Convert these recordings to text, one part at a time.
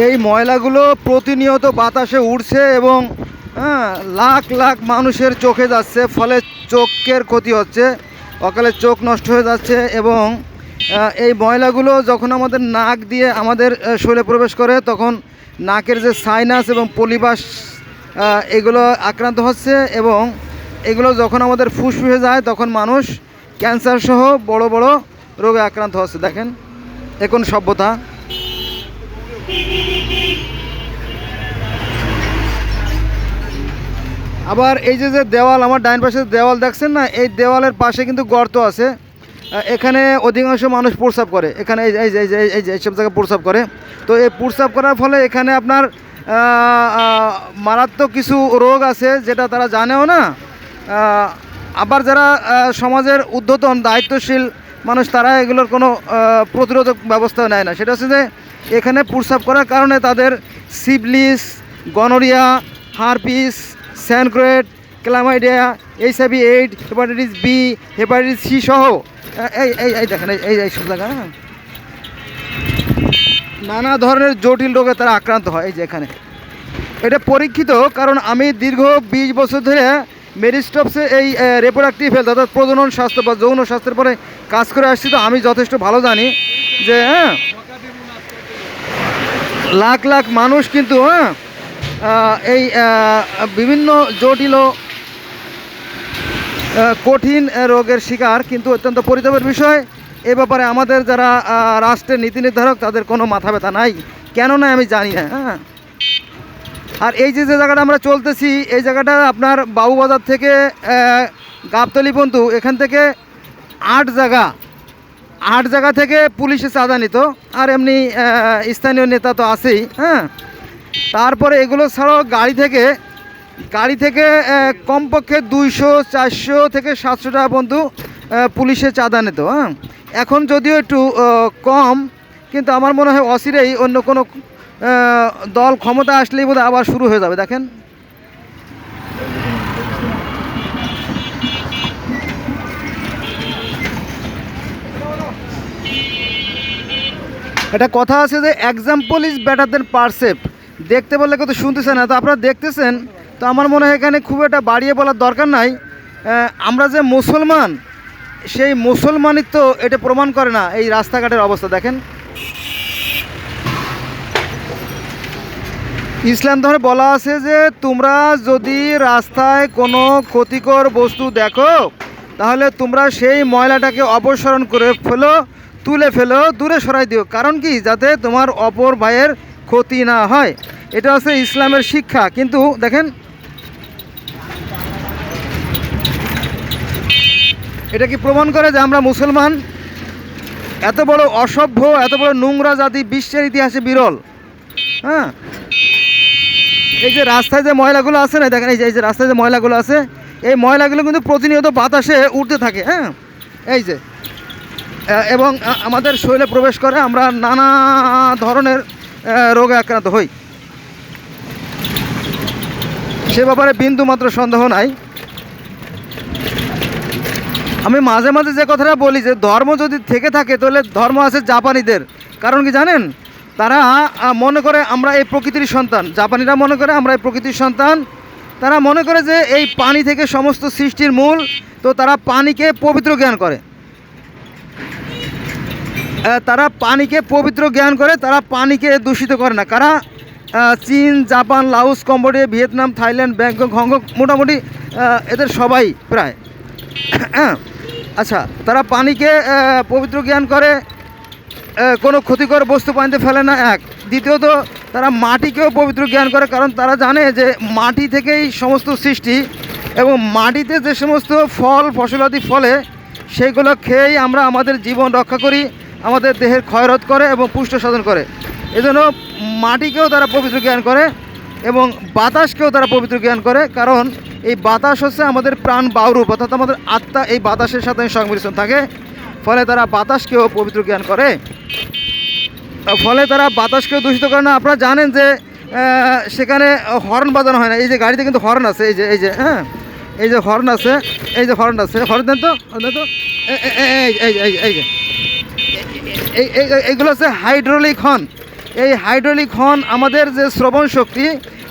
এই ময়লাগুলো প্রতিনিয়ত বাতাসে উড়ছে এবং লাখ লাখ মানুষের চোখে যাচ্ছে, ফলে চোখের ক্ষতি হচ্ছে, অকালে চোখ নষ্ট হয়ে যাচ্ছে। এবং এই ময়লাগুলো যখন আমাদের নাক দিয়ে আমাদের শরীরে প্রবেশ করে তখন নাকের যে সাইনাস এবং পলিবাস এগুলো আক্রান্ত হচ্ছে, এবং এগুলো যখন আমাদের ফুসফুসে যায় তখন মানুষ ক্যান্সার সহ বড় বড় রোগে আক্রান্ত হচ্ছে। দেখেন এখন সভ্যতা। আবার এই যে দেওয়াল, আমার ডাইন পাশে দেওয়াল দেখছেন না, এই দেওয়ালের পাশে কিন্তু গর্ত আছে। এখানে অধিকাংশ মানুষ প্রস্রাব করে, এখানে এই যে এইসব জায়গায় প্রস্রাব করে। তো এই প্রস্রাব করার ফলে এখানে আপনার মারাত্মক কিছু রোগ আছে যেটা তারা জানেও না। আবার যারা সমাজের ঊর্ধ্বতন দায়িত্বশীল মানুষ তারা এগুলোর কোনো প্রতিরোধক ব্যবস্থা নেয় না। সেটা হচ্ছে যে এখানে প্রস্রাব করার কারণে তাদের syphilis, gonorrhoea, herpes, chancroid, chlamydia, HIV/AIDS, hepatitis B, hepatitis C সহ এই দেখেন এই সব জায়গা নানা ধরনের জটিল রোগে তারা আক্রান্ত হয়। এই যে এখানে এটা পরীক্ষিত, কারণ আমি দীর্ঘ 20 বছর ধরে মেরিস্টপসে এই রিপ্রোডাক্টিভ হেলথ অর্থাৎ প্রজনন স্বাস্থ্য বা যৌন স্বাস্থ্যের পরে কাজ করে আসছি। তো আমি যথেষ্ট ভালো জানি যে লাখ লাখ মানুষ কিন্তু এই বিভিন্ন জটিল কঠিন রোগের শিকার, কিন্তু অত্যন্ত পরিতাপের বিষয়। এ ব্যাপারে আমাদের যারা রাষ্ট্রের নীতি নির্ধারক তাদের কোনো মাথা ব্যথা নাই, কেন না আমি জানি না। আর এই যে জায়গাটা আমরা চলতেছি, এই জায়গাটা আপনার বাবুবাজার থেকে গাবতলী পর্যন্ত, এখান থেকে 8 জায়গা থেকে পুলিশে চাঁদা নিত, আর এমনি স্থানীয় নেতা তো আছেই। তারপরে এগুলো ছাড়াও গাড়ি থেকে কমপক্ষে 200, 400 থেকে 700 টাকা পর্যন্ত পুলিশে চাঁদা নিত। এখন যদিও একটু কম, কিন্তু আমার মনে হয় অচিরেই অন্য কোনো দল ক্ষমতা আসলেই বোধহয় আবার শুরু হয়ে যাবে। দেখেন একটা কথা আছে যে example is better then percept. দেখতে বললে কত শুনতেছেন না, তো আপনারা দেখতেছেন। তো আমার মনে হয় এখানে খুব একটা বাড়িয়ে বলার দরকার নাই। আমরা যে মুসলমান, সেই মুসলমানিত্ব এটা প্রমাণ করে না এই রাস্তাঘাটের অবস্থা। দেখেন ইসলাম ধর্মে বলা আছে যে তোমরা যদি রাস্তায় কোনো ক্ষতিকর বস্তু দেখো তাহলে তোমরা সেই ময়লাটাকে অপসারণ করে তুলে ফেলো, দূরে সরাই দিও। কারণ কি? যাতে তোমার অপর ভাইয়ের ক্ষতি না হয়। এটা হচ্ছে ইসলামের শিক্ষা। কিন্তু দেখেন এটা কি প্রমাণ করে যে আমরা মুসলমান? এত বড় অসভ্য, এত বড় নোংরা জাতি বিশ্বের ইতিহাসে বিরল। এই যে রাস্তায় যে ময়লাগুলো আছে না, দেখেন এই যে রাস্তায় যে ময়লাগুলো আছে, এই ময়লাগুলো কিন্তু প্রতিনিয়ত বাতাসে উঠতে থাকে। এই যে এবং আমাদের শরীরে প্রবেশ করে, আমরা নানা ধরনের রোগে আক্রান্ত হই। সে ব্যাপারে বিন্দু মাত্র সন্দেহ নাই। আমি মাঝে মাঝে যে কথাটা বলি যে ধর্ম যদি থেকে থাকে তাহলে ধর্ম আছে জাপানিদের। কারণ কি জানেন? তারা মনে করে আমরা এই প্রকৃতির সন্তান। জাপানিরা মনে করে আমরা এই প্রকৃতির সন্তান। তারা মনে করে যে এই পানি থেকে সমস্ত সৃষ্টির মূল। তো তারা পানিকে পবিত্র জ্ঞান করে, তারা পানিকে দূষিত করে না। কারা? চীন, Japan, Laos, Cambodia, Vietnam, Thailand, Bangkok, Hong Kong, মোটামুটি এদের সবাই প্রায়। আচ্ছা, তারা পানিকে পবিত্র জ্ঞান করে, কোনো ক্ষতিকর বস্তু পানিতে ফেলে না। এক, দ্বিতীয়ত তারা মাটিকেও পবিত্র জ্ঞান করে, কারণ তারা জানে যে মাটি থেকেই সমস্ত সৃষ্টি, এবং মাটিতে যে সমস্ত ফল ফসলাদি ফলে সেইগুলো খেয়েই আমরা আমাদের জীবন রক্ষা করি, আমাদের দেহের ক্ষয়রোধ করে এবং পুষ্ট সাধন করে। এজন্য মাটিকেও তারা পবিত্র জ্ঞান করে এবং বাতাসকেও তারা পবিত্র জ্ঞান করে। কারণ এই বাতাস হচ্ছে আমাদের প্রাণ বায়ুরূপ, অর্থাৎ আমাদের আত্মা এই বাতাসের সাথে সংমিশ্রণ থাকে। ফলে তারা বাতাসকেও পবিত্র জ্ঞান করে, ফলে তারা বাতাসকেও দূষিত করে না। আপনারা জানেন যে সেখানে হর্ন বাজানো হয় না। এই যে গাড়িতে কিন্তু হর্ন আছে, এই যে হর্ন আছে, হর্ন দেন তো এই যে এইগুলো হচ্ছে হাইড্রোলিক হর্ন। এই হাইড্রোলিক হর্ন আমাদের যে শ্রবণ শক্তি,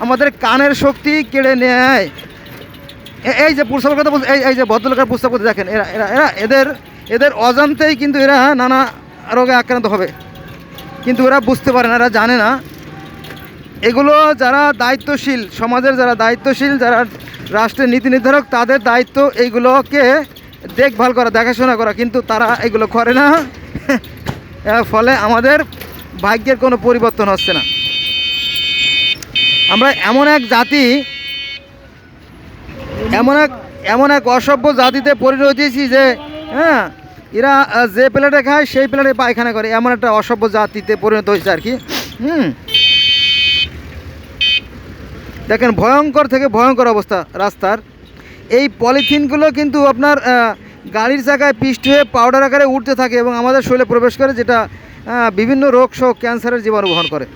আমাদের কানের শক্তি কেড়ে নেয়। এই যে প্রস্তাবের কথা বলছে, এই যে ভদ্রলোকের প্রস্তাব করতে দেখেন, এরা এরা এরা এদের এদের অজান্তেই কিন্তু এরা নানা রোগে আক্রান্ত হবে, কিন্তু এরা বুঝতে পারে না, এরা জানে না। এগুলো যারা দায়িত্বশীল, সমাজের যারা দায়িত্বশীল, যারা রাষ্ট্রের নীতি নির্ধারক, তাদের দায়িত্ব এইগুলোকে দেখভাল করা, দেখাশোনা করা, কিন্তু তারা এগুলো করে না। ফলে আমাদের ভাগ্যের কোনো পরিবর্তন হচ্ছে না। আমরা এমন এক জাতি, এমন এক অসভ্য জাতিতে পরিণত হয়েছি যে হ্যাঁ, এরা যে প্লেটে খায় সেই প্লেটে পায়খানা করে, এমন একটা অসভ্য জাতিতে পরিণত হয়েছে আর কি। দেখেন ভয়ঙ্কর থেকে ভয়ঙ্কর অবস্থা রাস্তার। এই পলিথিনগুলো কিন্তু আপনার গাড়ির জায়গায় পিষ্ট হয়ে পাউডার আকারে উঠতে থাকে এবং আমাদের শরীরে প্রবেশ করে, যেটা বিভিন্ন রোগ সহ ক্যান্সারের জীবাণু বহন করে।